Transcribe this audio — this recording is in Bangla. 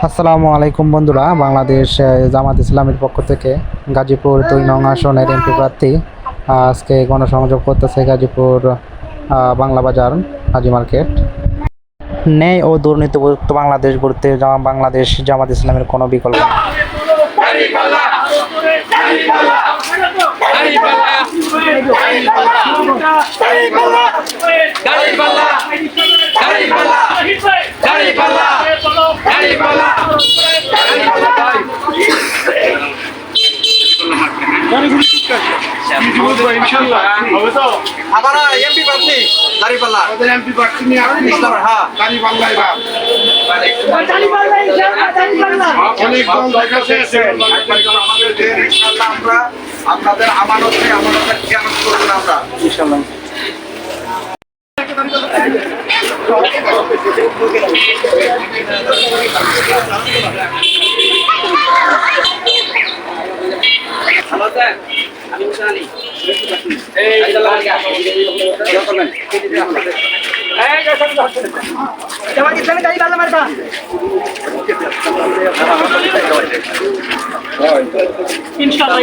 আসসালামু আলাইকুম বন্ধুরা, বাংলাদেশ জামাত ইসলামের পক্ষ থেকে গাজীপুর ২ নং আসনের এমপি প্রার্থী আজকে গণসংযোগ করতেছে গাজীপুর বাংলা বাজার হাজি মার্কেট। ন্যায় ও দুর্নীতিমুক্ত বাংলাদেশ গড়তে বাংলাদেশ জামাত ইসলামের কোনো বিকল্প নেই। আপনারা এমপি প্রার্থী দাঁড়িপাল্লা এমপি প্রার্থী নিয়ে আসছি ইসলামের হ্যাঁ দাঁড়িপাল্লা এবার অনেক দল দেখাচ্ছে আমাদের ইনশাআল্লাহ আমরা আপনাদের আমানতকে আমানতের খেয়ানত করব না আমরা ইনশাআল্লাহ। ইনশাআল্লাহ